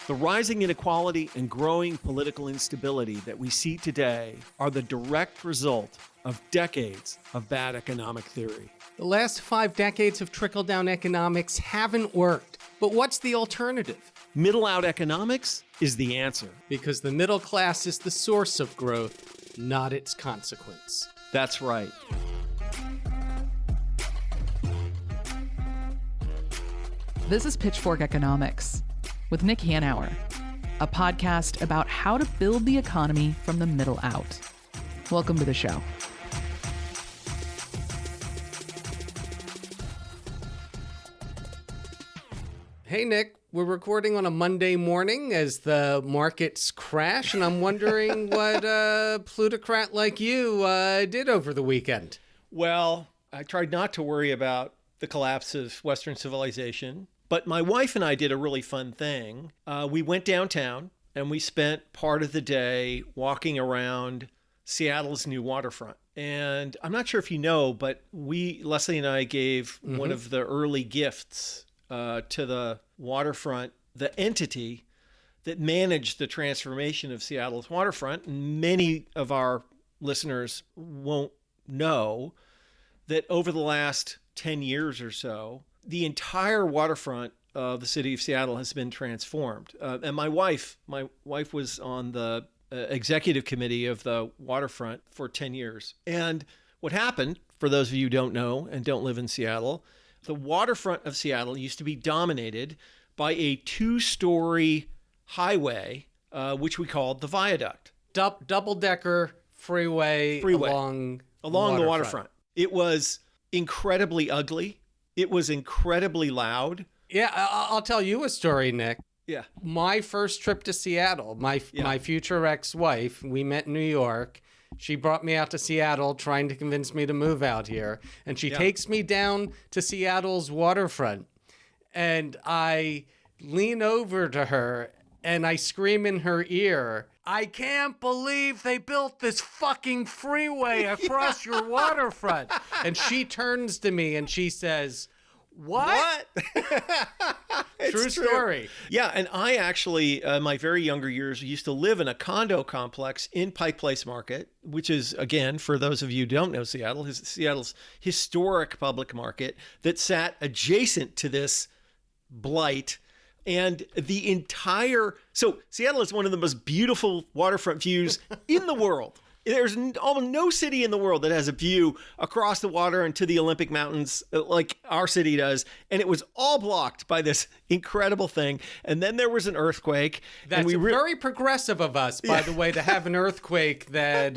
The rising inequality and growing political instability that we see today are the direct result of decades of bad economic theory. The last 5 decades of trickle-down economics haven't worked. But what's the alternative? Middle-out economics is the answer. Because the middle class is the source of growth, not its consequence. That's right. This is Pitchfork Economics with Nick Hanauer, a podcast about how to build the economy from the middle out. Welcome to the show. Hey, Nick, we're recording on a Monday morning as the markets crash, and I'm wondering what a plutocrat like you did over the weekend. Well, I tried not to worry about the collapse of Western civilization, but my wife and I did a really fun thing. We went downtown, and we spent part of the day walking around Seattle's new waterfront. And I'm not sure if you know, but Leslie and I gave one of the early gifts to the waterfront, the entity that managed the transformation of Seattle's waterfront. And many of our listeners won't know that over the last 10 years or so, the entire waterfront of the city of Seattle has been transformed. And my wife was on the executive committee of the waterfront for 10 years. And what happened, for those of you who don't know and don't live in Seattle, the waterfront of Seattle used to be dominated by a 2-story highway, which we called the viaduct. Double-decker freeway along the waterfront. It was incredibly ugly. It was incredibly loud. Yeah, I'll tell you a story, Nick. Yeah. My first trip to Seattle, my future ex-wife, we met in New York. She brought me out to Seattle trying to convince me to move out here. And she takes me down to Seattle's waterfront. And I lean over to her and I scream in her ear, "I can't believe they built this fucking freeway across your waterfront." And she turns to me and she says, What? True story. Yeah, and I actually, my very younger years, used to live in a condo complex in Pike Place Market, which is, again, for those of you who don't know Seattle's historic public market that sat adjacent to this blight. And so Seattle is one of the most beautiful waterfront views in the world. There's almost no city in the world that has a view across the water and to the Olympic Mountains like our city does. And it was all blocked by this incredible thing. And then there was an earthquake. That's very progressive of us, by the way, to have an earthquake that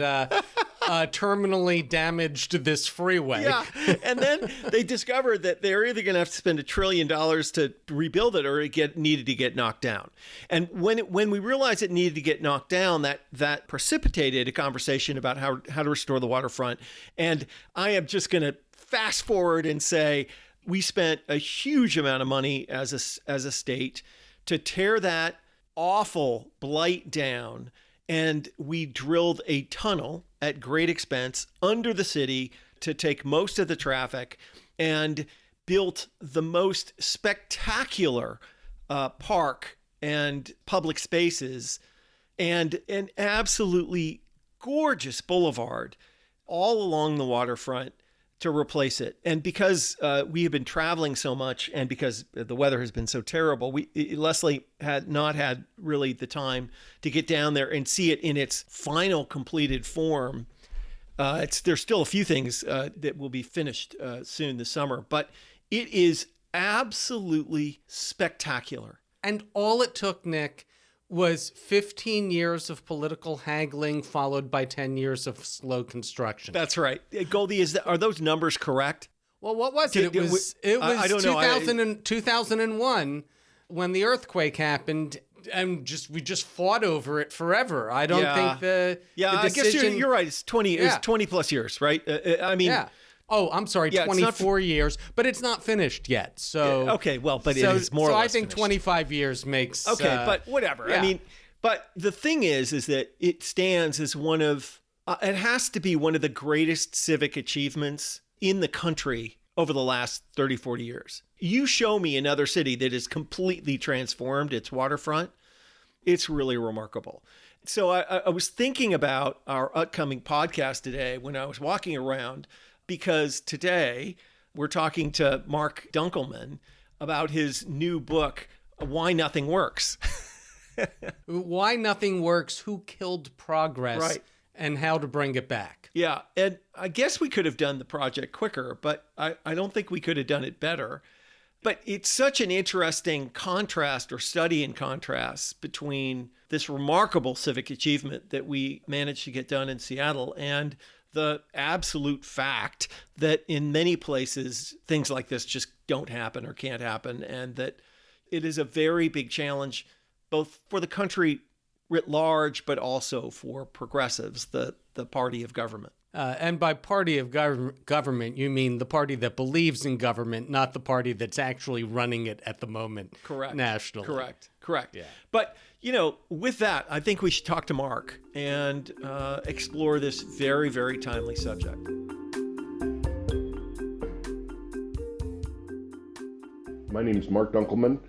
terminally damaged this freeway. Yeah. And then they discovered that they're either going to have to spend $1 trillion to rebuild it or it needed to get knocked down. And when we realized it needed to get knocked down, that precipitated a conversation about how to restore the waterfront. And I am just going to fast forward and say we spent a huge amount of money as a state to tear that awful blight down. And we drilled a tunnel at great expense under the city to take most of the traffic and built the most spectacular park and public spaces and an absolutely gorgeous boulevard all along the waterfront to replace it. And because we have been traveling so much and because the weather has been so terrible, Leslie had not had really the time to get down there and see it in its final completed form. There's still a few things that will be finished soon this summer, but it is absolutely spectacular. And all it took, Nick, was 15 years of political haggling followed by 10 years of slow construction. That's right. Goldy, are those numbers correct? Well, what was it? It was I don't know. 2001 when the earthquake happened, and we just fought over it forever. I don't think the decision... I guess you're right. It's 20 plus years, right? Oh, I'm sorry, 24 years, but it's not finished yet. So okay, well, but it is more or less I think finished. 25 years makes... Okay, but whatever. Yeah. I mean, but the thing is that it stands as one of... it has to be one of the greatest civic achievements in the country over the last 30, 40 years. You show me another city that is completely transformed its waterfront, it's really remarkable. So I was thinking about our upcoming podcast today when I was walking around, because today we're talking to Marc Dunkelman about his new book, Why Nothing Works. Why Nothing Works, Who Killed Progress, Right. and How to Bring It Back. Yeah, and I guess we could have done the project quicker, but I don't think we could have done it better. But it's such an interesting contrast or study in contrast between this remarkable civic achievement that we managed to get done in Seattle and the absolute fact that in many places things like this just don't happen or can't happen, and that it is a very big challenge both for the country writ large, but also for progressives, the party of government. And by party of government, you mean the party that believes in government, not the party that's actually running it at the moment. Correct. Nationally. Correct. Yeah. But, with that, I think we should talk to Marc and explore this very, very timely subject. My name is Marc Dunkelman.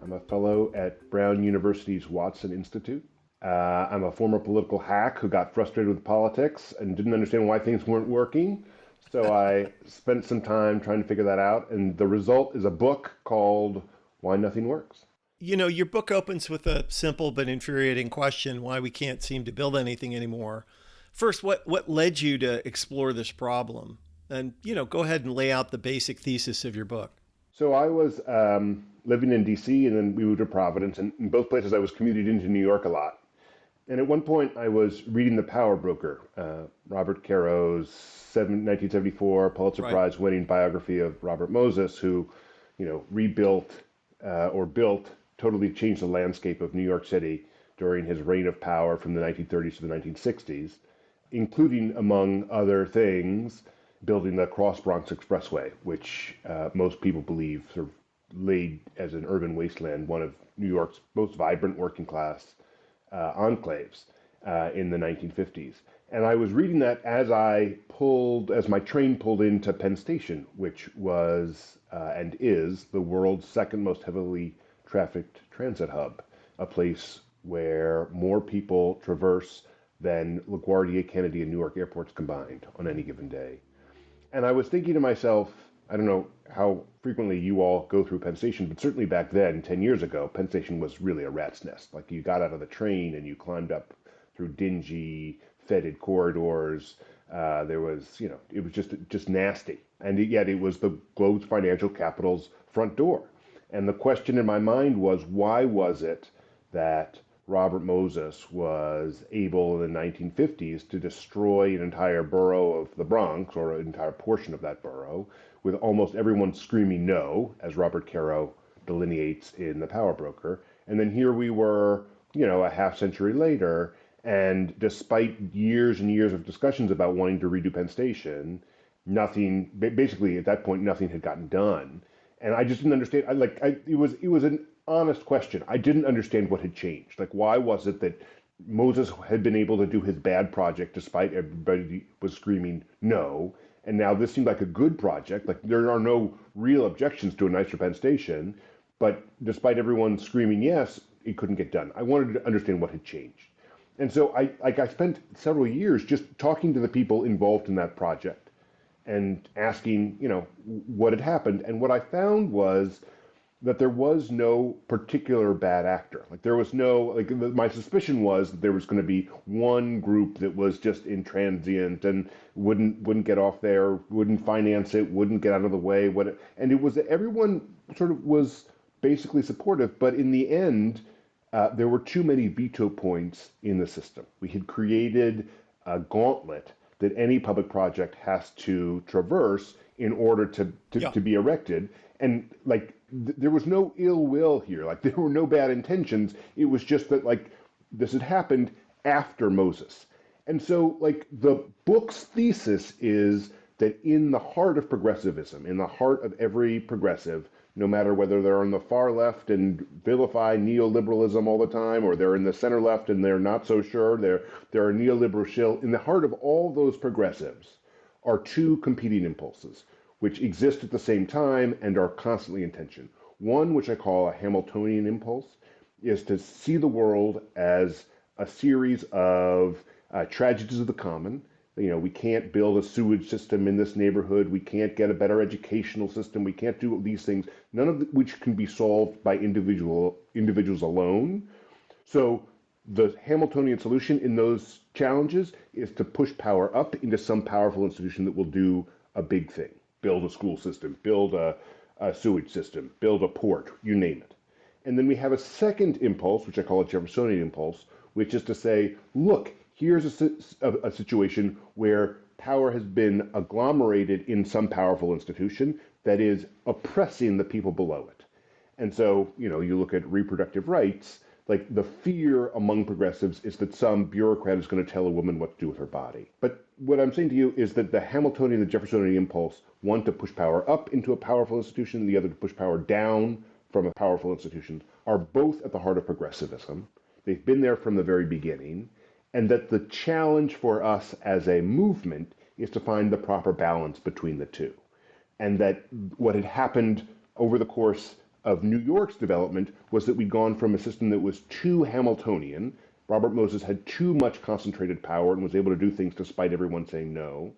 I'm a fellow at Brown University's Watson Institute. I'm a former political hack who got frustrated with politics and didn't understand why things weren't working. So I spent some time trying to figure that out. And the result is a book called Why Nothing Works. Your book opens with a simple but infuriating question, why we can't seem to build anything anymore. First, what led you to explore this problem? And, go ahead and lay out the basic thesis of your book. So I was living in D.C. and then we moved to Providence. And in both places I was commuted into New York a lot. And at one point, I was reading The Power Broker, Robert Caro's 1974 Pulitzer Prize winning biography of Robert Moses, who, rebuilt or built, totally changed the landscape of New York City during his reign of power from the 1930s to the 1960s, including, among other things, building the Cross Bronx Expressway, which most people believe sort of laid as an urban wasteland one of New York's most vibrant working class enclaves in the 1950s. And I was reading that as my train pulled into Penn Station, which was and is the world's second most heavily trafficked transit hub, a place where more people traverse than LaGuardia, Kennedy, and Newark airports combined on any given day. And I was thinking to myself, I don't know how frequently you all go through Penn Station, but certainly back then, 10 years ago, Penn Station was really a rat's nest. Like, you got out of the train and you climbed up through dingy, fetid corridors. There was, it was just nasty. And yet it was the globe's financial capital's front door. And the question in my mind was, why was it that Robert Moses was able in the 1950s to destroy an entire borough of the Bronx, or an entire portion of that borough, with almost everyone screaming no, as Robert Caro delineates in The Power Broker. And then here we were, a half century later, and despite years and years of discussions about wanting to redo Penn Station, basically at that point, nothing had gotten done. And I just didn't understand. It was an honest question. I didn't understand what had changed. Like, why was it that Moses had been able to do his bad project despite everybody was screaming no, and now this seemed like a good project? Like, there are no real objections to a nicer Penn Station, but despite everyone screaming yes, it couldn't get done. I wanted to understand what had changed. And so I spent several years just talking to the people involved in that project and asking, what had happened. And what I found was that there was no particular bad actor. Like, there was no, my suspicion was that there was going to be one group that was just intransient and wouldn't get off there, wouldn't finance it, wouldn't get out of the way. And it was that everyone sort of was basically supportive, but in the end, there were too many veto points in the system. We had created a gauntlet that any public project has to traverse in order to be erected. And there was no ill will here. Like, there were no bad intentions. It was just that this had happened after Moses. And so the book's thesis is that in the heart of progressivism, in the heart of every progressive, no matter whether they're on the far left and vilify neoliberalism all the time, or they're in the center left and they're not so sure, they're a neoliberal shill, in the heart of all those progressives are two competing impulses. which exist at the same time and are constantly in tension. One, which I call a Hamiltonian impulse, is to see the world as a series of tragedies of the common. You know, we can't build a sewage system in this neighborhood. We can't get a better educational system. We can't do these things, none of which can be solved by individuals alone. So the Hamiltonian solution in those challenges is to push power up into some powerful institution that will do a big thing. Build a school system, build a sewage system, build a port, you name it. And then we have a second impulse, which I call a Jeffersonian impulse, which is to say, look, here's a situation where power has been agglomerated in some powerful institution that is oppressing the people below it. And so, you know, you look at reproductive rights, like the fear among progressives is that some bureaucrat is going to tell a woman what to do with her body. But what I'm saying to you is that the Hamiltonian and the Jeffersonian impulse, one to push power up into a powerful institution, the other to push power down from a powerful institution, are both at the heart of progressivism. They've been there from the very beginning, and that the challenge for us as a movement is to find the proper balance between the two. And that what had happened over the course of New York's development was that we'd gone from a system that was too Hamiltonian. Robert Moses had too much concentrated power and was able to do things despite everyone saying no,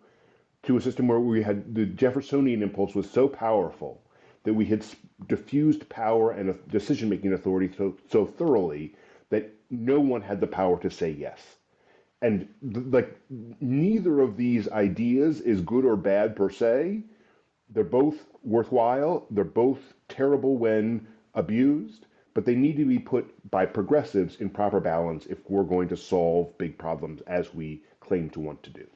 to a system where we had the Jeffersonian impulse was so powerful that we had diffused power and decision-making authority so thoroughly that no one had the power to say yes. And like neither of these ideas is good or bad per se. They're both worthwhile. They're both terrible when abused, but they need to be put by progressives in proper balance if we're going to solve big problems as we claim to want to do.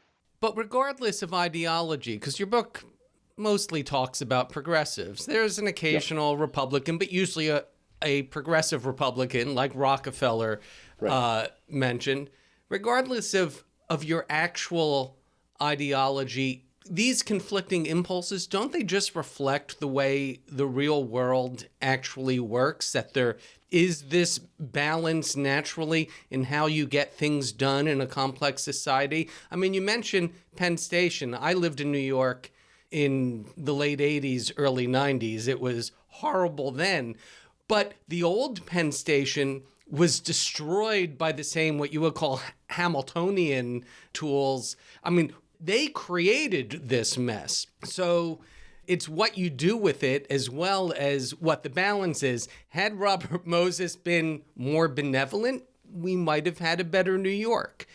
But regardless of ideology, because your book mostly talks about progressives, there's an occasional Republican, but usually a progressive Republican like Rockefeller mentioned. Regardless of your actual ideology, these conflicting impulses, don't they just reflect the way the real world actually works? That there is this balance naturally in how you get things done in a complex society? I mean, you mentioned Penn Station. I lived in New York in the late 80s, early 90s. It was horrible then. But the old Penn Station was destroyed by the same, what you would call Hamiltonian tools. I mean, they created this mess. So it's what you do with it as well as what the balance is. Had Robert Moses been more benevolent, we might have had a better New York.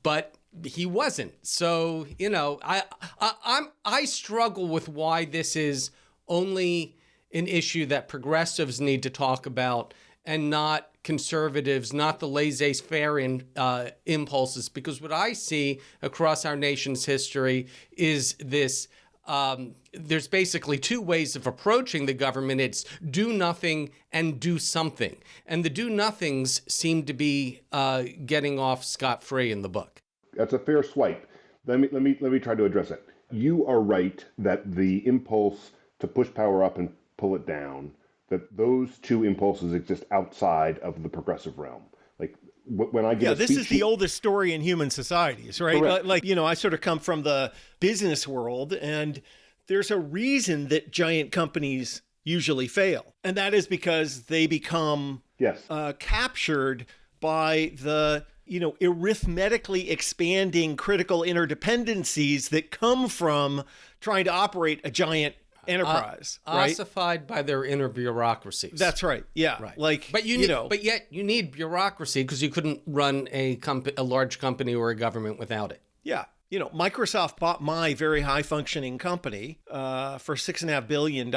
But he wasn't. So, you know, I struggle with why this is only an issue that progressives need to talk about and not conservatives, not the laissez-faire impulses. Because what I see across our nation's history is this, there's basically two ways of approaching the government. It's do nothing and do something. And the do-nothings seem to be getting off scot-free in the book. That's a fair swipe. Let me try to address it. You are right that the impulse to push power up and pull it down, that those two impulses exist outside of the progressive realm. Like when I get this is the oldest story in human societies, right? Like, you know, I sort of come from the business world, and there's a reason that giant companies usually fail. And that is because they become captured by the, you know, arithmetically expanding critical interdependencies that come from trying to operate a giant enterprise, right? Ossified by their inner bureaucracies. That's right. Yeah. Right. Like, but but yet you need bureaucracy because you couldn't run a large company or a government without it. Yeah. You know, Microsoft bought my very high functioning company for $6.5 billion.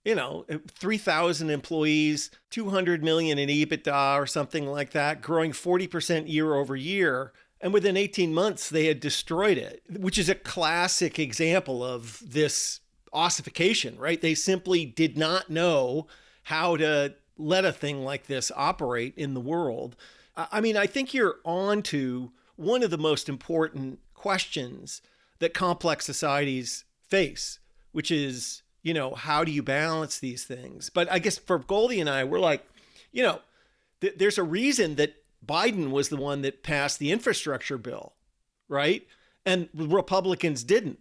You know, 3,000 employees, 200 million in EBITDA or something like that, growing 40% year over year. And within 18 months, they had destroyed it, which is a classic example of this ossification, right? They simply did not know how to let a thing like this operate in the world. I mean, I think you're on to one of the most important questions that complex societies face, which is, you know, how do you balance these things? But I guess for Goldy and I, we're like, you know, there's a reason that Biden was the one that passed the infrastructure bill, right? And Republicans didn't.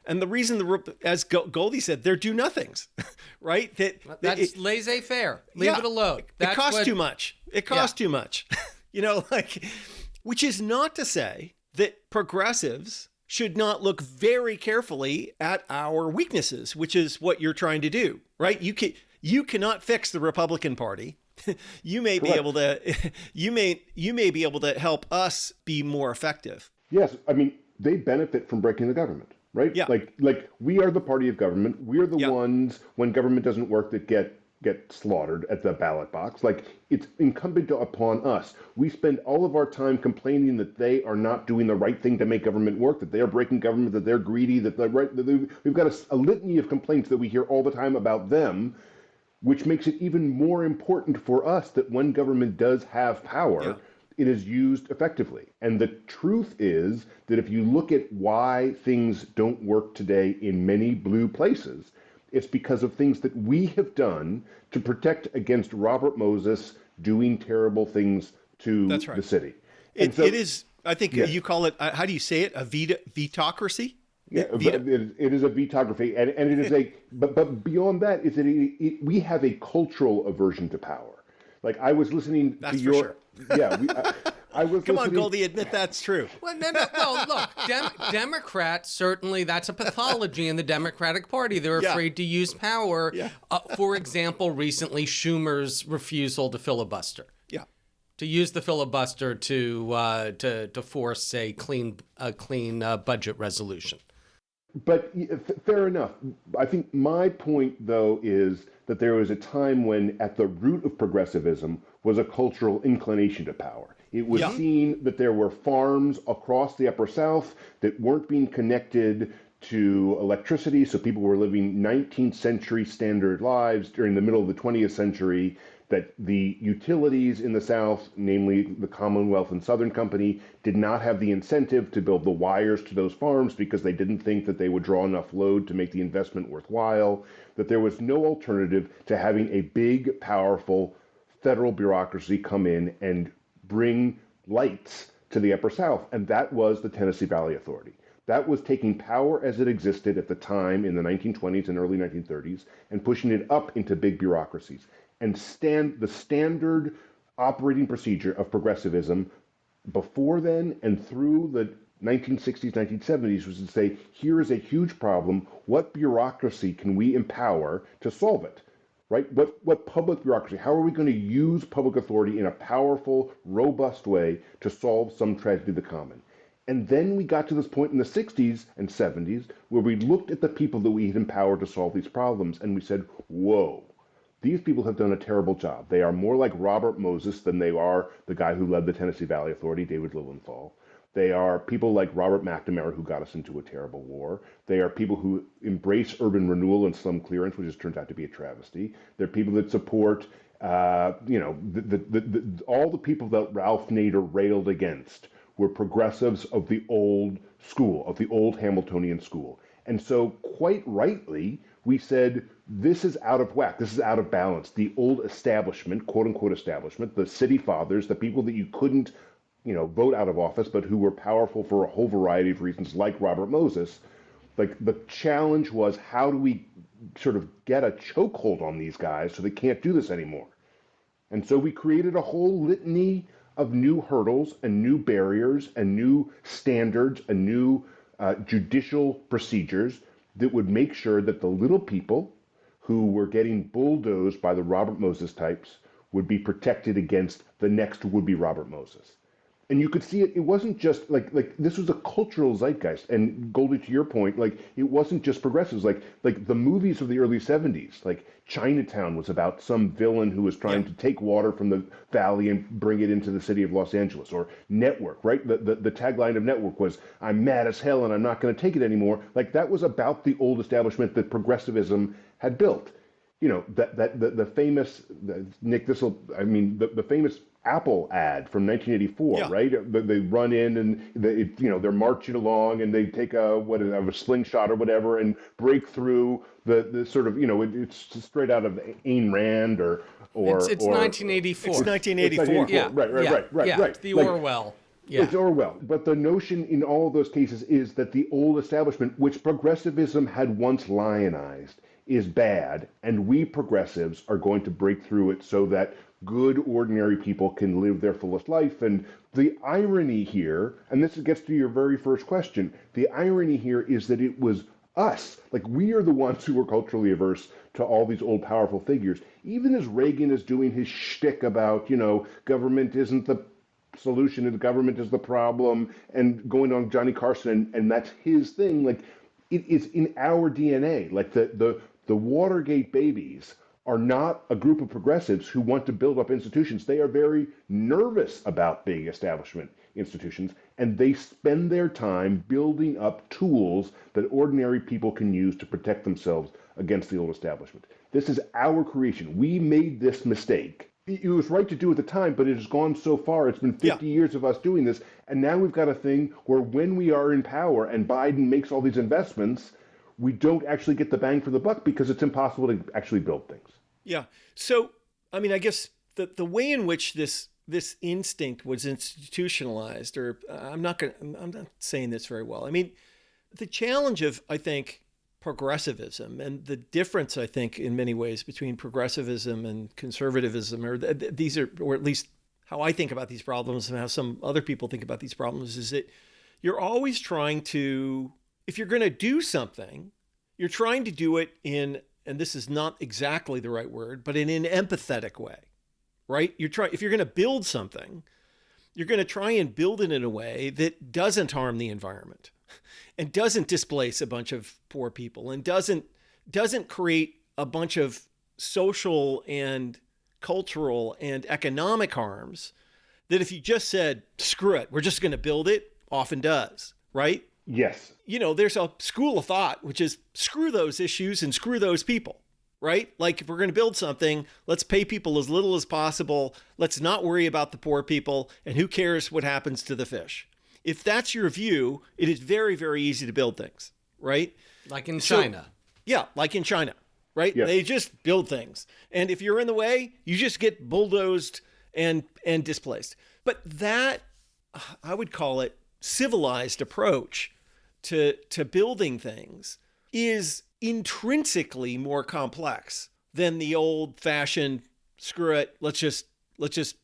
And the reason, as Goldy said, they're do-nothings, right? That's laissez-faire. Leave it alone. It costs too much. It costs too much. Which is not to say that progressives should not look very carefully at our weaknesses, which is what you're trying to do, right? You cannot fix the Republican Party. You may be able to. You may be able to help us be more effective. Yes, I mean they benefit from breaking the government, right? Yeah. Like we are the party of government. We're the ones when government doesn't work that get slaughtered at the ballot box. Like it's incumbent upon us. We spend all of our time complaining that they are not doing the right thing to make government work, that they are breaking government, that they're greedy, we've got a litany of complaints that we hear all the time about them, which makes it even more important for us that when government does have power, it is used effectively. And the truth is that if you look at why things don't work today in many blue places, it's because of things that we have done to protect against Robert Moses doing terrible things to the city. It is, I think you call it, how do you say it? A vetocracy? Yeah, it is a vetocracy, and it is but beyond that is that we have a cultural aversion to power. Like I was listening to your, sure. I was. Come on, Goldy, admit that's true. Well, well, look, Democrats certainly that's a pathology in the Democratic Party. They're afraid to use power. Yeah. For example, recently Schumer's refusal to filibuster. Yeah. To use the filibuster to force a clean budget resolution. But fair enough. I think my point, though, is that there was a time when at the root of progressivism was a cultural inclination to power. It was seen that there were farms across the Upper South that weren't being connected to electricity, so people were living 19th century standard lives during the middle of the 20th century, that the utilities in the South, namely the Commonwealth and Southern Company, did not have the incentive to build the wires to those farms because they didn't think that they would draw enough load to make the investment worthwhile, that there was no alternative to having a big, powerful federal bureaucracy come in and bring lights to the Upper South, and that was the Tennessee Valley Authority. That was taking power as it existed at the time in the 1920s and early 1930s and pushing it up into big bureaucracies. And the standard operating procedure of progressivism before then and through the 1960s, 1970s was to say, here is a huge problem. What bureaucracy can we empower to solve it? Right? What public bureaucracy? How are we going to use public authority in a powerful, robust way to solve some tragedy of the common? And then we got to this point in the 60s and 70s where we looked at the people that we had empowered to solve these problems and we said, whoa. These people have done a terrible job. They are more like Robert Moses than they are the guy who led the Tennessee Valley Authority, David Lilienthal. They are people like Robert McNamara who got us into a terrible war. They are people who embrace urban renewal and slum clearance, which has turned out to be a travesty. They're people that support, all the people that Ralph Nader railed against were progressives of the old school, of the old Hamiltonian school. And so quite rightly, we said, this is out of whack. This is out of balance. The old establishment, quote unquote establishment, the city fathers, the people that you couldn't, vote out of office, but who were powerful for a whole variety of reasons, like Robert Moses. Like the challenge was, how do we sort of get a chokehold on these guys so they can't do this anymore? And so we created a whole litany of new hurdles and new barriers and new standards and new judicial procedures that would make sure that the little people who were getting bulldozed by the Robert Moses types would be protected against the next would-be Robert Moses. And you could see it wasn't just like this was a cultural zeitgeist. And Goldy, to your point, it wasn't just progressives. Like the movies of the early 70s, like Chinatown was about some villain who was trying to take water from the valley and bring it into the city of Los Angeles. Or Network, right? The tagline of Network was, I'm mad as hell and I'm not going to take it anymore. Like that was about the old establishment that progressivism had built. The famous, Nick, the famous Apple ad from 1984, right? They run in and they're marching along and they take a slingshot or whatever and break through the sort of, it's straight out of Ayn Rand or it's 1984. It's 1984. Right. It's the Orwell. Yeah. It's Orwell. But the notion in all of those cases is that the old establishment, which progressivism had once lionized, is bad, and we progressives are going to break through it so that good, ordinary people can live their fullest life. And the irony here, and this gets to your very first question, the irony here is that it was us. Like, we are the ones who were culturally averse to all these old powerful figures. Even as Reagan is doing his shtick about, government isn't the solution and the government is the problem, and going on Johnny Carson, and that's his thing. Like, it is in our DNA. Like, the Watergate babies are not a group of progressives who want to build up institutions. They are very nervous about big establishment institutions, and they spend their time building up tools that ordinary people can use to protect themselves against the old establishment. This is our creation. We made this mistake. It was right to do at the time, but it has gone so far. It's been 50 years of us doing this, and now we've got a thing where when we are in power and Biden makes all these investments, we don't actually get the bang for the buck because it's impossible to actually build things. Yeah. So, I mean, I guess the way in which this instinct was institutionalized, or I'm not saying this very well. I mean, the challenge of, I think, progressivism and the difference, I think, in many ways between progressivism and conservatism, or these are, or at least how I think about these problems and how some other people think about these problems, is that you're always trying to, if you're going to do something, you're trying to do it in, and this is not exactly the right word, but in an empathetic way, right? If you're going to build something, you're going to try and build it in a way that doesn't harm the environment and doesn't displace a bunch of poor people and doesn't create a bunch of social and cultural and economic harms that if you just said, screw it, we're just going to build it, often does, right? Yes. There's a school of thought, which is screw those issues and screw those people, right? Like, if we're going to build something, let's pay people as little as possible. Let's not worry about the poor people, and who cares what happens to the fish? If that's your view, it is very, very easy to build things, right? Like in China. Yeah, like in China, right? Yes. They just build things. And if you're in the way, you just get bulldozed and displaced. But that, I would call it, civilized approach to building things is intrinsically more complex than the old-fashioned, screw it, let's just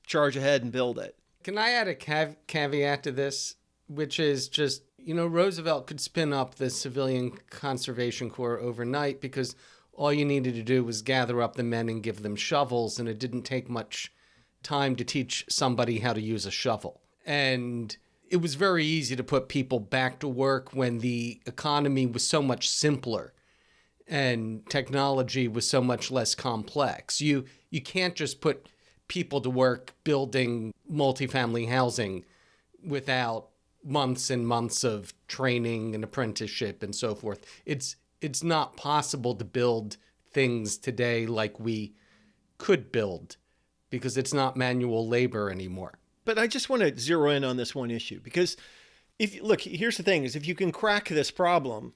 charge ahead and build it. Can I add a caveat to this, which is just, Roosevelt could spin up the Civilian Conservation Corps overnight because all you needed to do was gather up the men and give them shovels, and it didn't take much time to teach somebody how to use a shovel. And it was very easy to put people back to work when the economy was so much simpler and technology was so much less complex. You can't just put people to work building multifamily housing without months and months of training and apprenticeship and so forth. It's not possible to build things today like we could build because it's not manual labor anymore. But I just want to zero in on this one issue because here's the thing is if you can crack this problem,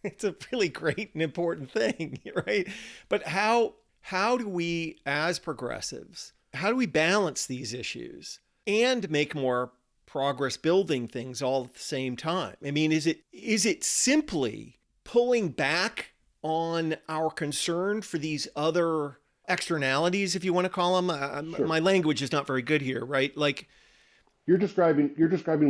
it's a really great and important thing, right? But how do we, as progressives, how do we balance these issues and make more progress building things all at the same time? I mean, is it simply pulling back on our concern for these other externalities, if you want to call them? Sure. My language is not very good here, right? Like, you're describing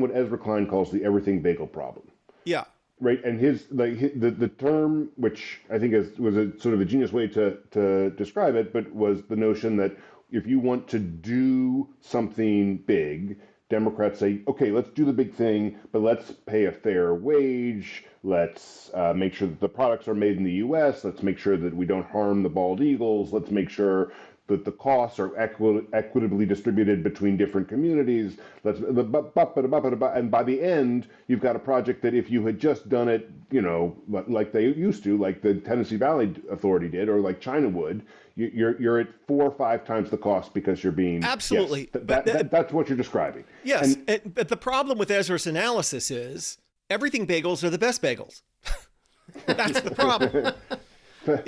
what Ezra Klein calls the everything bagel problem. Yeah. Right, and the term, which I think was a sort of a genius way to describe it, but was the notion that if you want to do something big, Democrats say, okay, let's do the big thing, but let's pay a fair wage. Let's make sure that the products are made in the U.S. Let's make sure that we don't harm the bald eagles. Let's make sure that the costs are equitably distributed between different communities. And by the end, you've got a project that if you had just done it, like they used to, like the Tennessee Valley Authority did, or like China would, you're at 4 or 5 times the cost because you're being absolutely. Yes, that's what you're describing. Yes, but the problem with Ezra's analysis is everything bagels are the best bagels. That's the problem. Are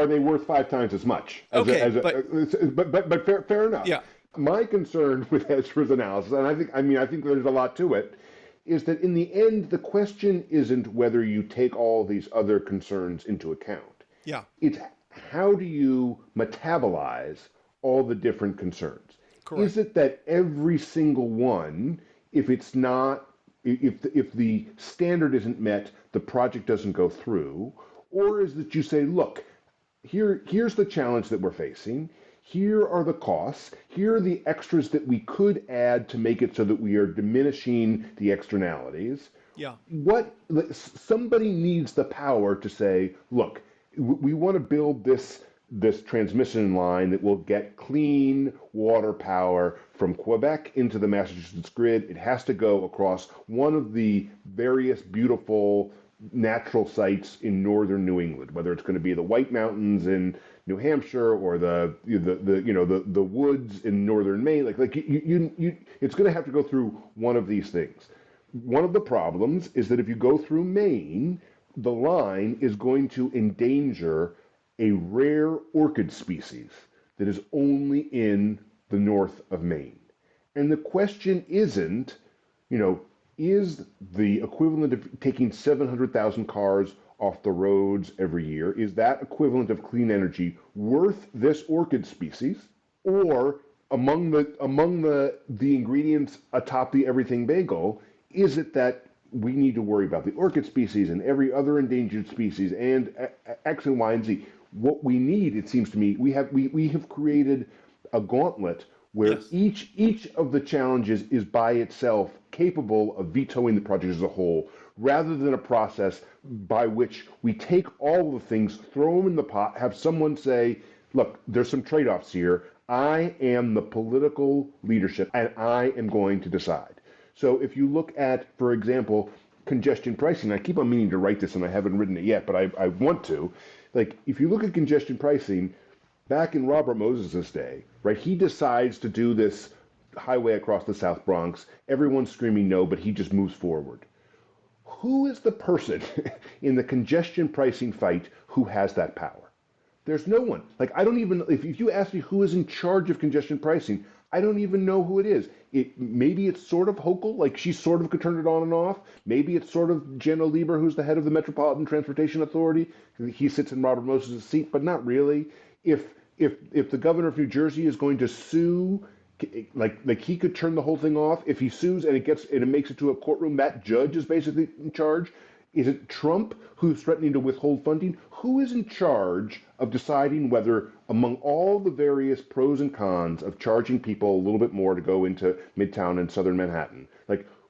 they worth 5 times as much? But fair enough. Yeah. My concern with Ezra's analysis, and I think there's a lot to it, is that in the end, the question isn't whether you take all these other concerns into account. Yeah. It's how do you metabolize all the different concerns? Correct. Is it that every single one, if the standard isn't met, the project doesn't go through? Or is it that you say, look, here's the challenge that we're facing. Here are the costs. Here are the extras that we could add to make it so that we are diminishing the externalities. Yeah. Somebody needs the power to say, look, we want to build this transmission line that will get clean water power from Quebec into the Massachusetts grid. It has to go across one of the various beautiful natural sites in northern New England, whether it's going to be the White Mountains in New Hampshire or the woods in northern Maine. It's going to have to go through one of these things. One of the problems is that if you go through Maine, the line is going to endanger a rare orchid species that is only in the north of Maine. And the question isn't, is the equivalent of taking 700,000 cars off the roads every year, is that equivalent of clean energy worth this orchid species? Or among the ingredients atop the everything bagel, is it that we need to worry about the orchid species and every other endangered species and X and Y and Z? What we need, it seems to me, we have created a gauntlet where each of the challenges is by itself capable of vetoing the project as a whole, rather than a process by which we take all the things, throw them in the pot, have someone say, look, there's some trade-offs here. I am the political leadership, and I am going to decide. So if you look at, for example, congestion pricing, I keep on meaning to write this, and I haven't written it yet, but I want to. If you look at congestion pricing, back in Robert Moses' day, right, he decides to do this highway across the South Bronx. Everyone's screaming no, but he just moves forward. Who is the person in the congestion pricing fight who has that power? There's no one. I don't even, if you ask me who is in charge of congestion pricing, I don't even know who it is. Maybe it's sort of Hochul, she sort of could turn it on and off. Maybe it's sort of Jenno Lieber, who's the head of the Metropolitan Transportation Authority. He sits in Robert Moses' seat, but not really. If the governor of New Jersey is going to sue, he could turn the whole thing off. If he sues and it makes it to a courtroom, that judge is basically in charge. Is it Trump who's threatening to withhold funding? Who is in charge of deciding whether, among all the various pros and cons of charging people a little bit more to go into Midtown and Southern Manhattan,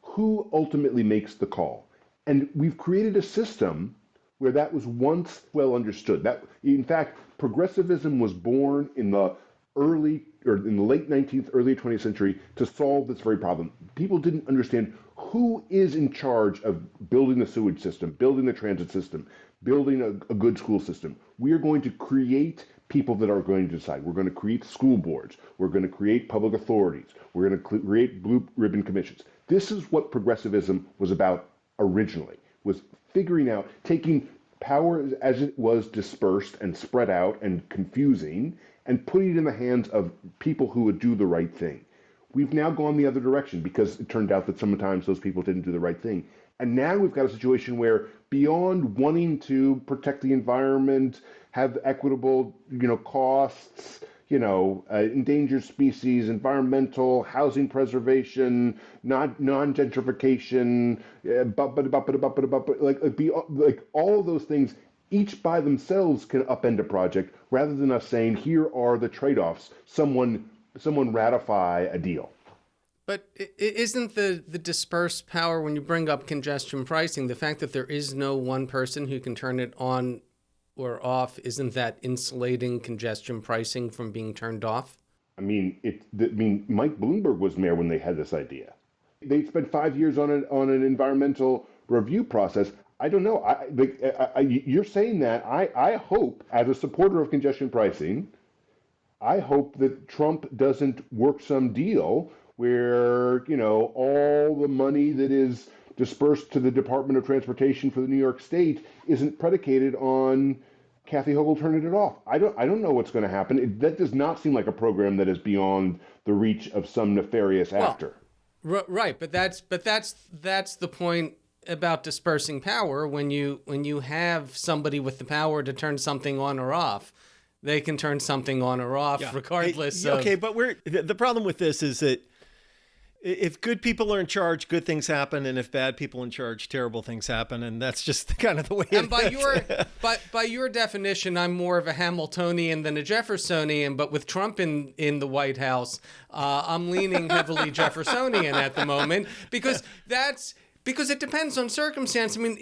who ultimately makes the call? And we've created a system where that was once well understood. That, in fact, progressivism was born in the late 19th, early 20th century to solve this very problem. People didn't understand who is in charge of building the sewage system, building the transit system, building a good school system. We are going to create people that are going to decide. We're going to create school boards. We're going to create public authorities. We're going to create blue ribbon commissions. This is what progressivism was about originally, was figuring out, taking power as it was dispersed and spread out and confusing, and putting it in the hands of people who would do the right thing. We've now gone the other direction because it turned out that sometimes those people didn't do the right thing. And now we've got a situation where, beyond wanting to protect the environment, have equitable, costs, endangered species, environmental, housing preservation, non-gentrification, all of those things, each by themselves can upend a project, rather than us saying, here are the trade-offs. Someone ratify a deal. But isn't the dispersed power, when you bring up congestion pricing, the fact that there is no one person who can turn it on or off, isn't that insulating congestion pricing from being turned off? Mike Bloomberg was mayor when they had this idea. They spent 5 years on an environmental review process. I don't know. You're saying that. I hope, as a supporter of congestion pricing, I hope that Trump doesn't work some deal where, all the money that is dispersed to the Department of Transportation for the New York State isn't predicated on Kathy Hochul turned it off. I don't know what's going to happen. That does not seem like a program that is beyond the reach of some nefarious actor. Right, but that's the point about dispersing power. When you have somebody with the power to turn something on or off, they can turn something on or off regardless of... Okay, but the problem with this is that if good people are in charge, good things happen, and if bad people in charge, terrible things happen, and that's just kind of the way it is. And by your definition, I'm more of a Hamiltonian than a Jeffersonian, but with Trump in the White House, I'm leaning heavily Jeffersonian at the moment, because it depends on circumstance. I mean,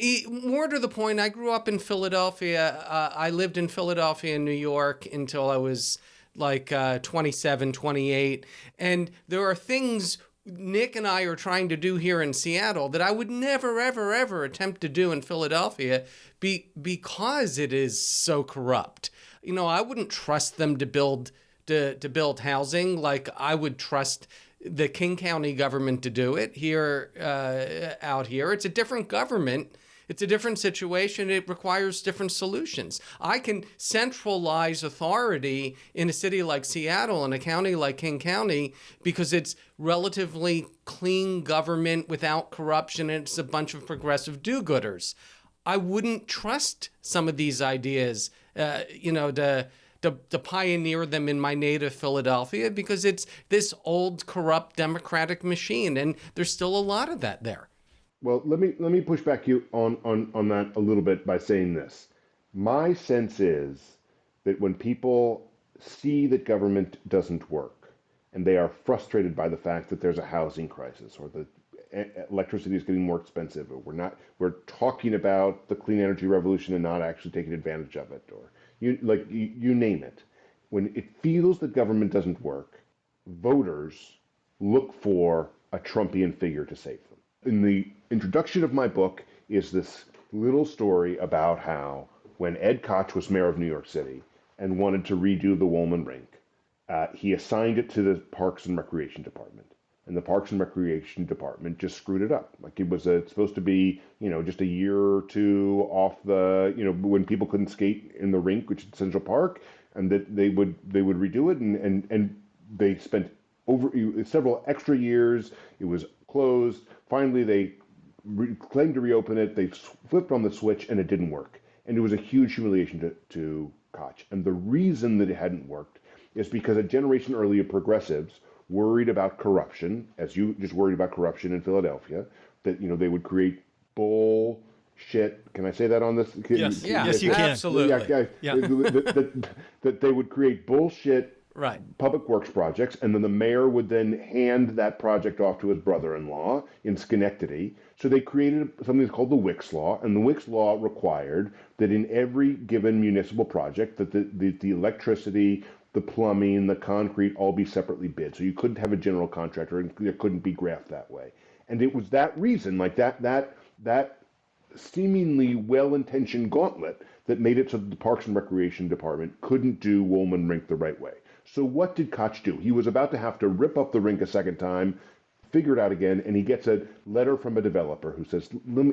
more to the point, I grew up in Philadelphia. I lived in Philadelphia and New York until I was like 27, 28, and there are things Nick and I are trying to do here in Seattle that I would never, ever, ever attempt to do in Philadelphia because it is so corrupt. You know, I wouldn't trust them to build housing like I would trust the King County government to do it here out here. It's a different government. It's a different situation. It requires different solutions. I can centralize authority in a city like Seattle and a county like King County because it's relatively clean government without corruption, and it's a bunch of progressive do-gooders. I wouldn't trust some of these ideas, to pioneer them in my native Philadelphia because it's this old, corrupt democratic machine, and there's still a lot of that there. Well, let me push back you on that a little bit by saying this. My sense is that when people see that government doesn't work and they are frustrated by the fact that there's a housing crisis or the electricity is getting more expensive, or we're talking about the clean energy revolution and not actually taking advantage of it, or you name it. When it feels that government doesn't work, voters look for a Trumpian figure to save them. In the introduction of my book is this little story about how when Ed Koch was mayor of New York City and wanted to redo the Woolman Rink, he assigned it to the Parks and Recreation Department. And the Parks and Recreation Department just screwed it up. Like it was supposed to be, just a year or two off the, when people couldn't skate in the rink, which is Central Park, and that they would redo it. And they spent over several extra years. It was closed. Finally, they claimed to reopen it. They flipped on the switch, and it didn't work. And it was a huge humiliation to Koch. And the reason that it hadn't worked is because a generation earlier progressives worried about corruption, as you just worried about corruption in Philadelphia, that they would create bullshit. Can I say that on this? Yes, yes, you can. Absolutely. Yeah. That they would create bullshit. Right. Public works projects, and then the mayor would then hand that project off to his brother-in-law in Schenectady. So they created something called the Wicks Law, and the Wicks Law required that in every given municipal project that the electricity, the plumbing, the concrete all be separately bid. So you couldn't have a general contractor, and there couldn't be graft that way. And it was that reason, like that seemingly well-intentioned gauntlet that made it so that the Parks and Recreation Department couldn't do Woolman Rink the right way. So what did Koch do? He was about to have to rip up the rink a second time, figure it out again, and he gets a letter from a developer who says,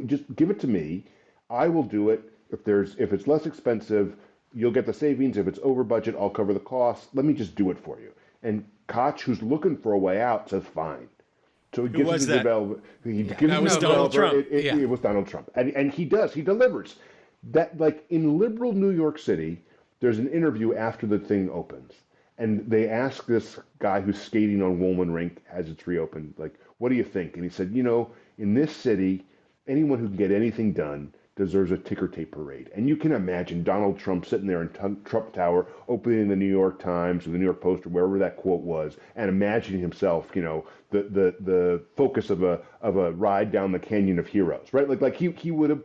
just give it to me. I will do it. If it's less expensive, you'll get the savings. If it's over budget, I'll cover the costs. Let me just do it for you. And Koch, who's looking for a way out, says fine. So he gives the developer. That was Donald Trump. It was Donald Trump, and he does. He delivers. That, like in liberal New York City, there's an interview after the thing opens. And they ask this guy who's skating on Woolman Rink as it's reopened, like, what do you think? And he said, in this city, anyone who can get anything done deserves a ticker tape parade. And you can imagine Donald Trump sitting there in Trump Tower, opening the New York Times or the New York Post or wherever that quote was, and imagining himself, the focus of a ride down the Canyon of Heroes, right? Like he would have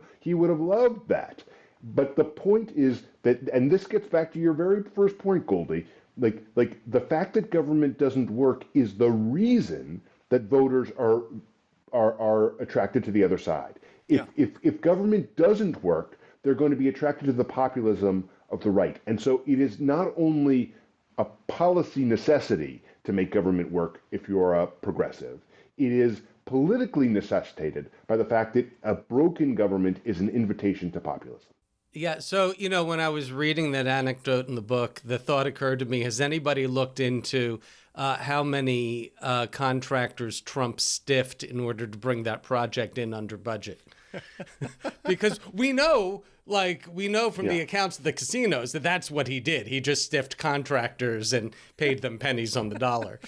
loved that. But the point is that, and this gets back to your very first point, Goldy. Like the fact that government doesn't work is the reason that voters are attracted to the other side. If government doesn't work, they're going to be attracted to the populism of the right. And so it is not only a policy necessity to make government work if you're a progressive, it is politically necessitated by the fact that a broken government is an invitation to populism. Yeah, so, when I was reading that anecdote in the book, the thought occurred to me, has anybody looked into how many contractors Trump stiffed in order to bring that project in under budget? Because we know from the accounts of the casinos that that's what he did. He just stiffed contractors and paid them pennies on the dollar.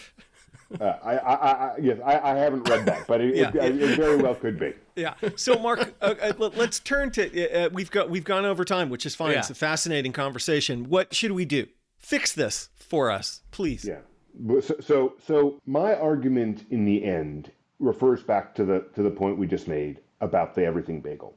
I haven't read that, but it very well could be. Yeah. So, Mark, let's turn to we've gone over time, which is fine. Yeah. It's a fascinating conversation. What should we do? Fix this for us, please. Yeah. So my argument in the end refers back to the point we just made about the everything bagel.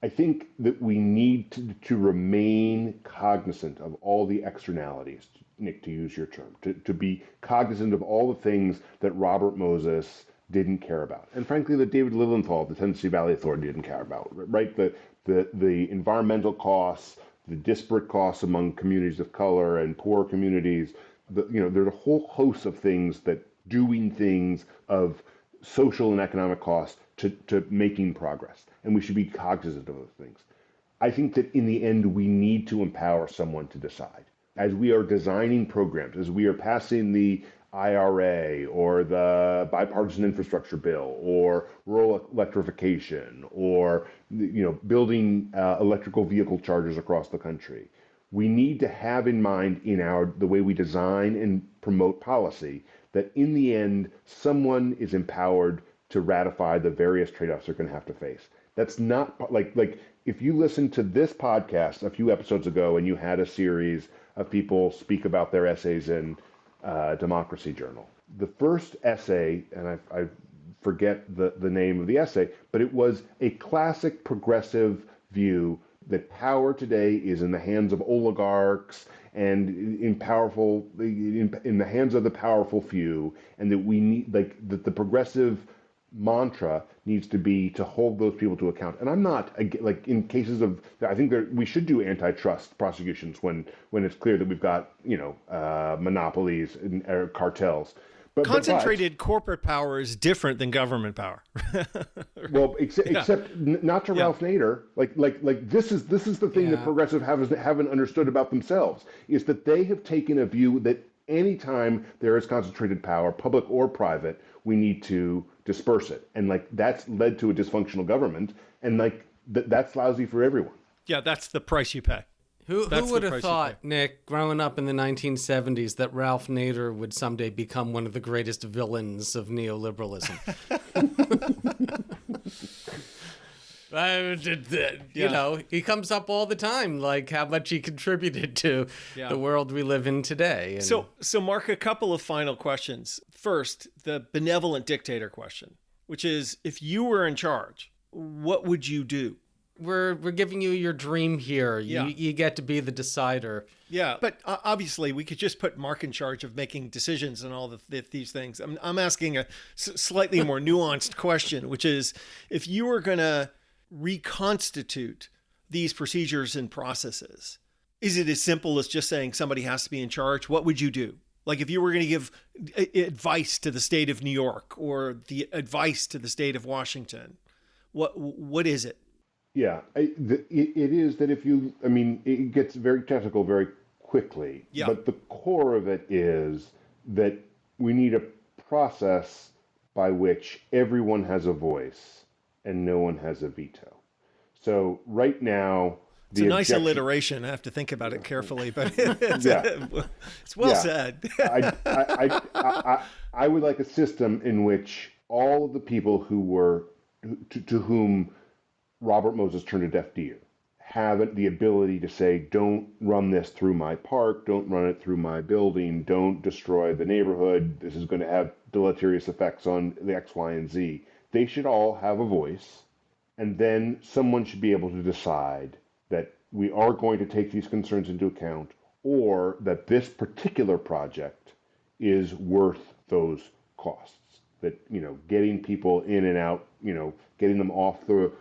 I think that we need to remain cognizant of all the externalities, Nick, to use your term, to be cognizant of all the things that Robert Moses didn't care about. And frankly, that David Lilienthal, the Tennessee Valley Authority, didn't care about, right? The environmental costs, the disparate costs among communities of color and poor communities. There's a whole host of things that doing things of social and economic costs to making progress. And we should be cognizant of those things. I think that in the end, we need to empower someone to decide. As we are designing programs, as we are passing the IRA or the bipartisan infrastructure bill or rural electrification or building electrical vehicle chargers across the country, we need to have in mind in the way we design and promote policy that in the end, someone is empowered to ratify the various trade-offs they're going to have to face. That's not like if you listened to this podcast a few episodes ago and you had a series of people speak about their essays in Democracy Journal. The first essay, and I forget the name of the essay, but it was a classic progressive view that power today is in the hands of oligarchs and in the hands of the powerful few, and that we need that the progressive mantra needs to be to hold those people to account. And I'm not in cases of, I think we should do antitrust prosecutions when it's clear that we've got monopolies and cartels. But concentrated corporate power is different than government power. Well, except not to Ralph Nader. This is the thing that progressives haven't understood about themselves, is that they have taken a view that anytime there is concentrated power, public or private, we need to disperse it, and that's led to a dysfunctional government, and that's lousy for everyone. Yeah, that's the price you pay. Who would have thought, Nick, growing up in the 1970s, that Ralph Nader would someday become one of the greatest villains of neoliberalism? He comes up all the time, like how much he contributed to the world we live in today. And So, Mark, a couple of final questions. First, the benevolent dictator question, which is, if you were in charge, what would you do? We're giving you your dream here. You get to be the decider. Yeah, but obviously we could just put Mark in charge of making decisions and all these things. I'm asking a slightly more nuanced question, which is, if you were going to reconstitute these procedures and processes, is it as simple as just saying somebody has to be in charge? What would you do? Like if you were going to give advice to the state of New York or the advice to the state of Washington, what is it? Yeah, it is that it gets very technical very quickly, but the core of it is that we need a process by which everyone has a voice and no one has a veto. So right now, it's a nice alliteration. I have to think about it carefully, but it's well said. I would like a system in which all of the people who were to whom Robert Moses turned a deaf ear have the ability to say, don't run this through my park, don't run it through my building, don't destroy the neighborhood, this is going to have deleterious effects on the X, Y, and Z. They should all have a voice, and then someone should be able to decide that we are going to take these concerns into account, or that this particular project is worth those costs. That, getting people in and out, getting them off the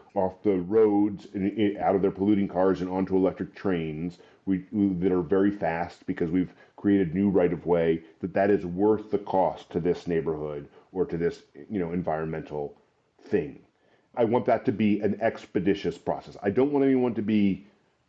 roads and out of their polluting cars and onto electric trains that are very fast because we've created new right of way, that is worth the cost to this neighborhood or to this, environmental thing. I want that to be an expeditious process. I don't want anyone to be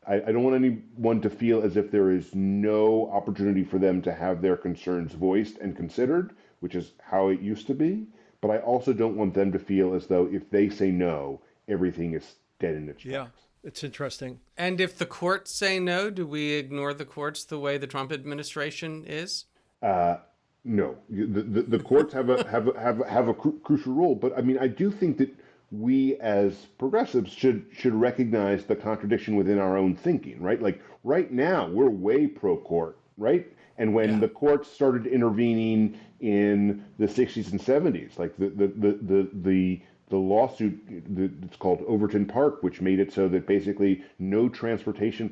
I don't want anyone to feel as if there is no opportunity for them to have their concerns voiced and considered, which is how it used to be. But I also don't want them to feel as though if they say no, everything is dead in its tracks. Yeah, it's interesting. And if the courts say no, do we ignore the courts the way the Trump administration is? No, the courts have a crucial role. But I mean, I do think that we as progressives should recognize the contradiction within our own thinking, right? Like right now, we're way pro court, right? And when the courts started intervening in the 60s and 70s, like the lawsuit, it's called Overton Park, which made it so that basically no transportation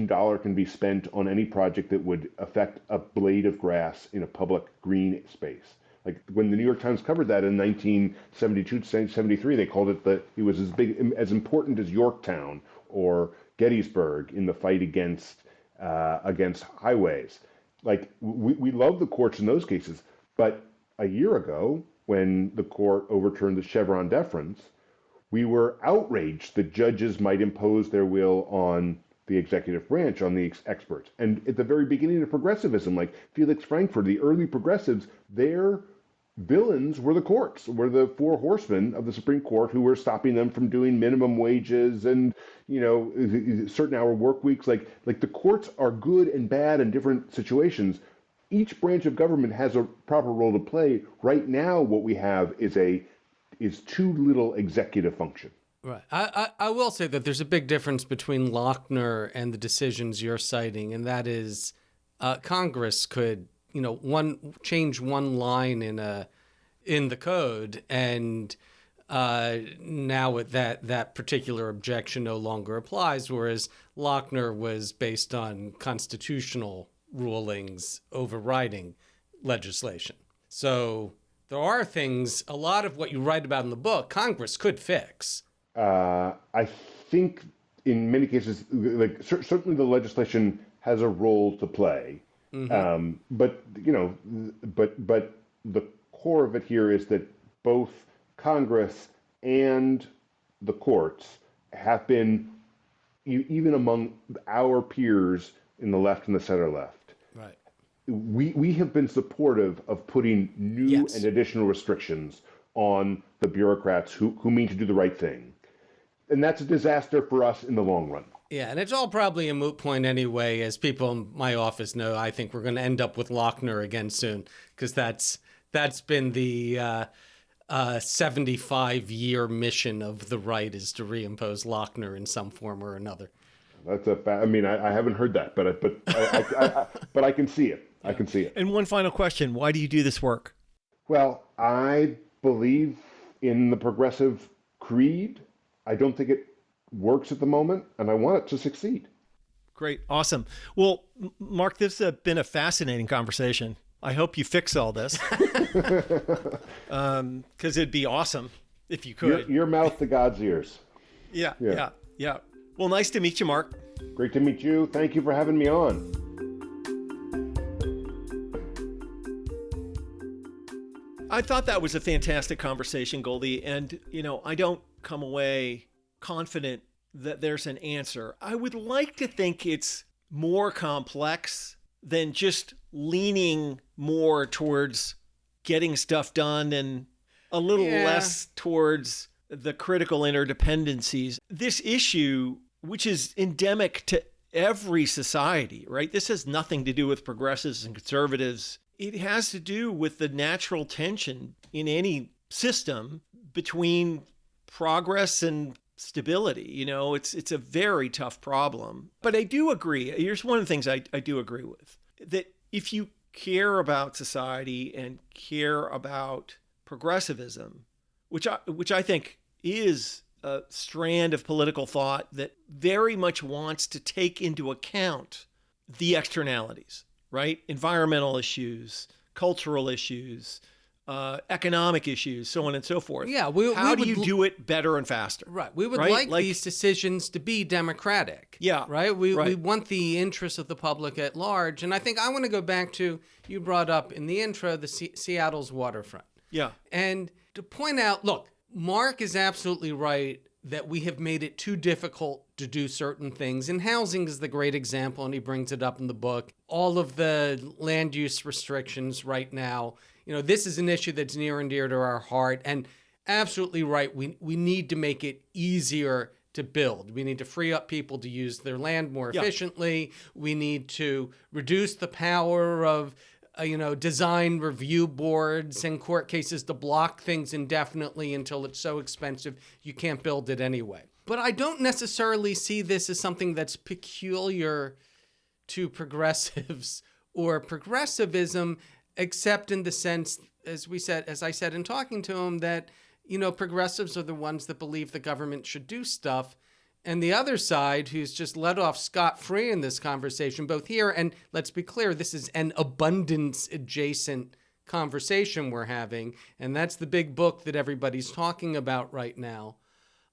dollar can be spent on any project that would affect a blade of grass in a public green space. Like when the New York Times covered that in 1972 to 73, they called it it was as important as Yorktown or Gettysburg in the fight against highways. Like we love the courts in those cases, but a year ago when the court overturned the Chevron deference, we were outraged that judges might impose their will on the executive branch, on the experts. And at the very beginning of progressivism, like Felix Frankfurt, the early progressives, their villains were the courts, were the four horsemen of the Supreme Court who were stopping them from doing minimum wages and, certain hour work weeks. Like the courts are good and bad in different situations. Each branch of government has a proper role to play. Right now, what we have is too little executive function. Right. I will say that there's a big difference between Lochner and the decisions you're citing, and that is Congress could, change one line in the code, and now that particular objection no longer applies, whereas Lochner was based on constitutional rulings overriding legislation. So there are things, a lot of what you write about in the book, Congress could fix. I think in many cases, like certainly the legislation has a role to play. Mm-hmm. But the core of it here is that both Congress and the courts have been, even among our peers in the left and the center left, right. We have been supportive of putting new and additional restrictions on the bureaucrats who mean to do the right thing. And that's a disaster for us in the long run. Yeah, and it's all probably a moot point anyway. As people in my office know, I think we're going to end up with Lochner again soon, because that's been the 75-year mission of the right, is to reimpose Lochner in some form or another. That's a fact. I mean, I haven't heard that, but I can see it. I can see it. And one final question: why do you do this work? Well, I believe in the progressive creed. I don't think it works at the moment, and I want it to succeed. Great. Awesome. Well, Mark, this has been a fascinating conversation. I hope you fix all this, because it'd be awesome if you could. Your mouth to God's ears. Yeah. Well, nice to meet you, Mark. Great to meet you. Thank you for having me on. I thought that was a fantastic conversation, Goldy. And, I don't come away confident that there's an answer. I would like to think it's more complex than just leaning more towards getting stuff done and a little less towards the critical interdependencies. This issue, which is endemic to every society, right? This has nothing to do with progressives and conservatives. It has to do with the natural tension in any system between progress and stability. It's a very tough problem. But I do agree. Here's one of the things I do agree with, that if you care about society and care about progressivism, which I think is a strand of political thought that very much wants to take into account the externalities, right? Environmental issues, cultural issues, economic issues, so on and so forth. Yeah, how do you do it better and faster? Right. We would like these decisions to be democratic. Yeah. Right? We want the interests of the public at large. And I think I want to go back to, you brought up in the intro, the Seattle's waterfront. Yeah. And to point out, look, Mark is absolutely right that we have made it too difficult to do certain things. And housing is the great example, and he brings it up in the book. All of the land use restrictions right now, this is an issue that's near and dear to our heart. And absolutely right, we need to make it easier to build. We need to free up people to use their land more efficiently. We need to reduce the power of design review boards and court cases to block things indefinitely until it's so expensive you can't build it anyway. But I don't necessarily see this as something that's peculiar to progressives or progressivism, except in the sense, as I said in talking to him, that progressives are the ones that believe the government should do stuff. And the other side, who's just let off scot-free in this conversation, both here and, let's be clear, this is an abundance-adjacent conversation we're having. And that's the big book that everybody's talking about right now.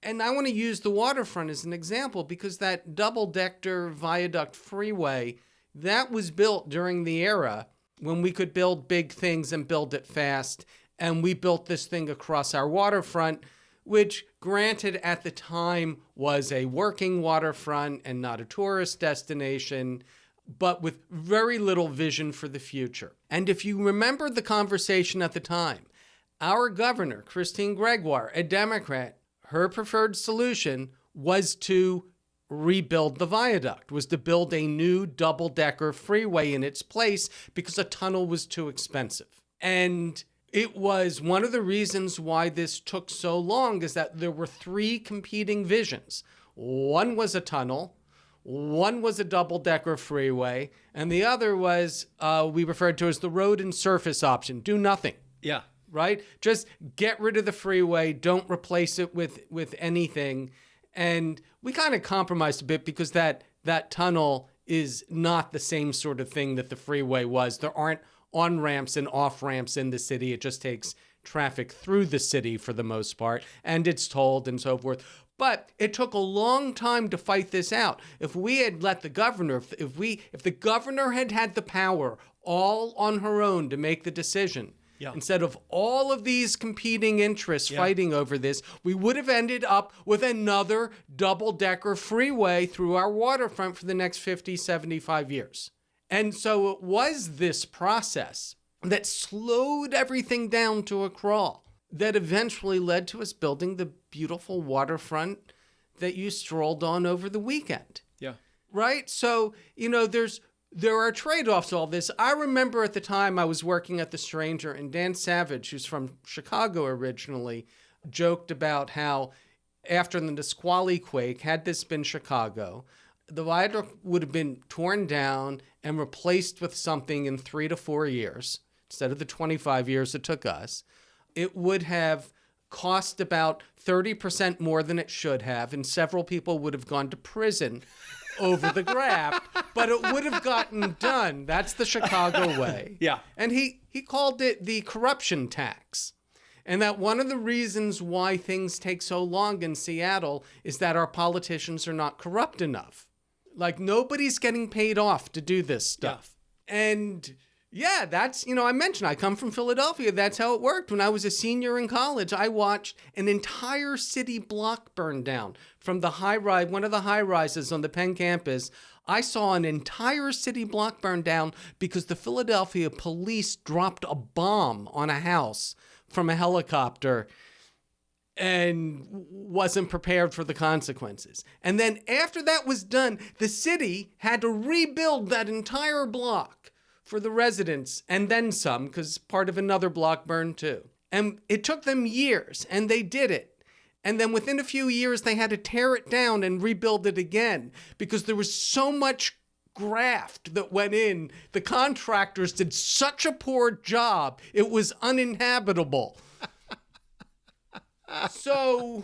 And I want to use the waterfront as an example because that double-decker viaduct freeway, that was built during the era when we could build big things and build it fast. And we built this thing across our waterfront, which, granted, at the time was a working waterfront and not a tourist destination, but with very little vision for the future. And if you remember the conversation at the time, our governor, Christine Gregoire, a Democrat, her preferred solution was to rebuild the viaduct, was to build a new double-decker freeway in its place because a tunnel was too expensive. And it was one of the reasons why this took so long is that there were three competing visions. One was a tunnel, one was a double-decker freeway, and the other was we referred to as the road and surface option. Do nothing. Yeah. Right? Just get rid of the freeway. Don't replace it with anything. And we kind of compromised a bit because that tunnel is not the same sort of thing that the freeway was. There aren't on-ramps and off-ramps in the city. It just takes traffic through the city for the most part, and it's tolled and so forth. But it took a long time to fight this out. If we had let the governor, if the governor had the power all on her own to make the decision, instead of all of these competing interests fighting over this, we would have ended up with another double-decker freeway through our waterfront for the next 50, 75 years. And so it was this process that slowed everything down to a crawl that eventually led to us building the beautiful waterfront that you strolled on over the weekend. Yeah. Right? So, there are trade-offs to all this. I remember at the time I was working at The Stranger, and Dan Savage, who's from Chicago originally, joked about how after the Nisqually quake, had this been Chicago, the viaduct would have been torn down and replaced with something in 3 to 4 years, instead of the 25 years it took us. It would have cost about 30% more than it should have, and several people would have gone to prison over the graft, but it would have gotten done. That's the Chicago way. Yeah. And he called it the corruption tax. And that one of the reasons why things take so long in Seattle is that our politicians are not corrupt enough. Like, nobody's getting paid off to do this stuff. Yeah. And yeah, that's, I mentioned I come from Philadelphia. That's how it worked. When I was a senior in college, I watched an entire city block burn down from the high-rise, one of the high-rises on the Penn campus. I saw an entire city block burn down because the Philadelphia police dropped a bomb on a house from a helicopter and wasn't prepared for the consequences. And then after that was done, the city had to rebuild that entire block for the residents, and then some, because part of another block burned too. And it took them years, and they did it. And then within a few years, they had to tear it down and rebuild it again because there was so much graft that went in. The contractors did such a poor job, it was uninhabitable. So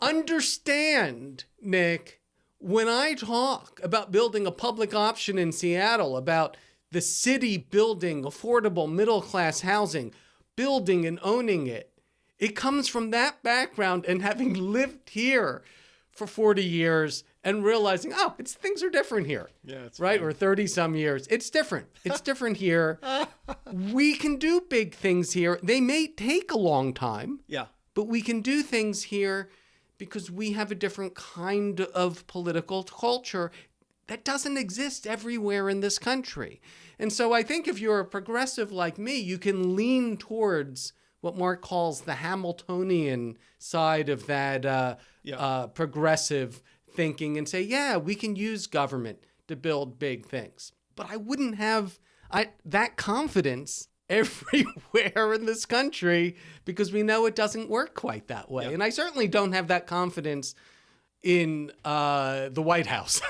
understand, Nick, when I talk about building a public option in Seattle, about the city building affordable middle-class housing, building and owning it, it comes from that background and having lived here for 40 years and realizing, things are different here. Yeah, that's right. Or 30 some years. It's different. It's different here. We can do big things here. They may take a long time. Yeah. But we can do things here because we have a different kind of political culture that doesn't exist everywhere in this country. And so I think if you're a progressive like me, you can lean towards what Mark calls the Hamiltonian side of that progressive thinking and say, yeah, we can use government to build big things. But I wouldn't have that confidence everywhere in this country because we know it doesn't work quite that way. Yeah. And I certainly don't have that confidence in the White House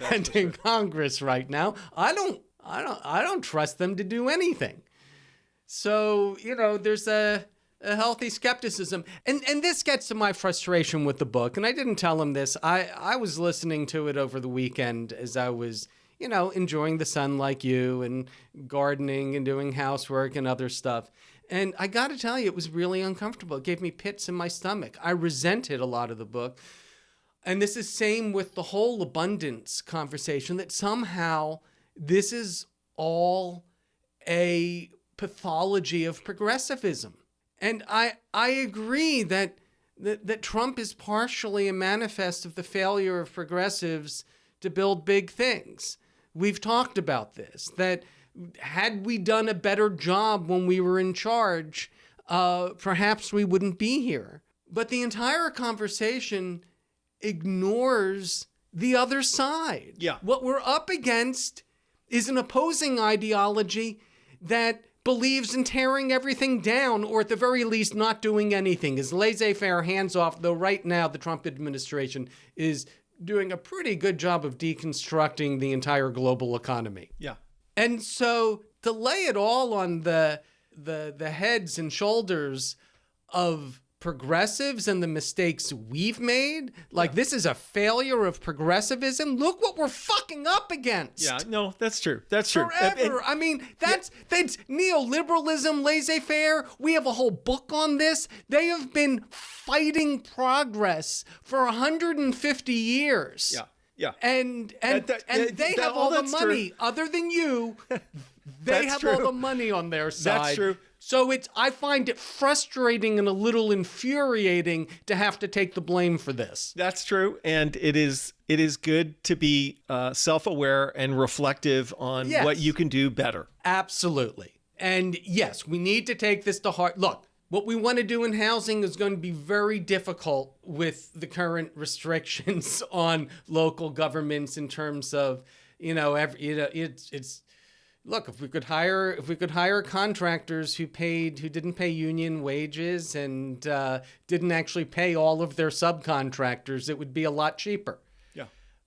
and in Congress right now. I don't trust them to do anything. So, there's a healthy skepticism. And this gets to my frustration with the book. And I didn't tell him this. I was listening to it over the weekend as I was, enjoying the sun like you and gardening and doing housework and other stuff. And I got to tell you, it was really uncomfortable. It gave me pits in my stomach. I resented a lot of the book. And this is same with the whole abundance conversation, that somehow this is all a pathology of progressivism. And I agree that Trump is partially a manifest of the failure of progressives to build big things. We've talked about this, that had we done a better job when we were in charge, perhaps we wouldn't be here. But the entire conversation ignores the other side. Yeah. What we're up against is an opposing ideology that believes in tearing everything down, or at the very least not doing anything, is laissez-faire, hands-off, though right now the Trump administration is doing a pretty good job of deconstructing the entire global economy. Yeah. And so to lay it all on the heads and shoulders of progressives and the mistakes we've made, this is a failure of progressivism. Look what we're fucking up against. Yeah, no, that's true. That's true. Forever. I mean, that's neoliberalism, laissez-faire. We have a whole book on this. They have been fighting progress for 150 years. Yeah. Yeah. And they have all the money. True. Other than you, they have all the money on their side. That's true. So I find it frustrating and a little infuriating to have to take the blame for this. That's true. And it is good to be self-aware and reflective on what you can do better. Absolutely. And yes, we need to take this to heart. Look, what we want to do in housing is going to be very difficult with the current restrictions on local governments in terms of, look, if we could hire contractors who didn't pay union wages and didn't actually pay all of their subcontractors, it would be a lot cheaper. Yeah.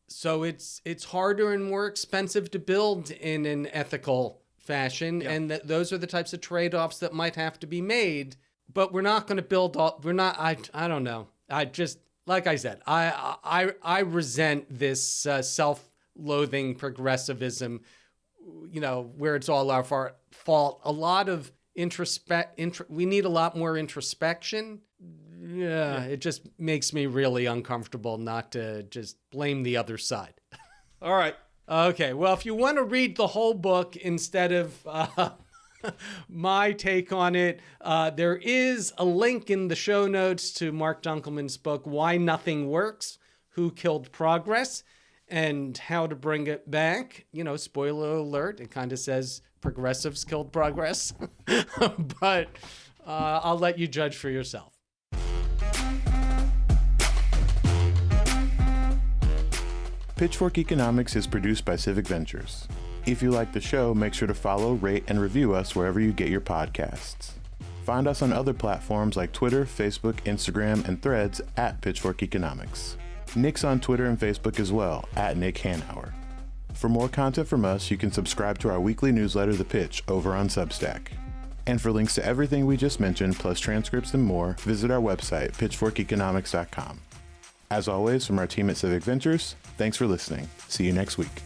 So it's harder and more expensive to build in an ethical fashion, and those are the types of trade-offs that might have to be made. But we're not going to build all. We're not. I don't know. I just, like I said, I resent this self-loathing progressivism. Where it's all our fault. A lot of we need a lot more introspection. Yeah, it just makes me really uncomfortable not to just blame the other side. All right. Okay, well, if you want to read the whole book instead of my take on it, there is a link in the show notes to Mark Dunkelman's book, Why Nothing Works, Who Killed Progress, and How to Bring It Back. Spoiler alert, it kind of says progressives killed progress. But I'll let you judge for yourself. Pitchfork Economics is produced by Civic Ventures. If you like the show, make sure to follow, rate, and review us wherever you get your podcasts. Find us on other platforms like Twitter, Facebook, Instagram, and Threads at Pitchfork Economics. Nick's on Twitter and Facebook as well, at Nick Hanauer. For more content from us, you can subscribe to our weekly newsletter, The Pitch, over on Substack. And for links to everything we just mentioned, plus transcripts and more, visit our website, pitchforkeconomics.com. As always, from our team at Civic Ventures, thanks for listening. See you next week.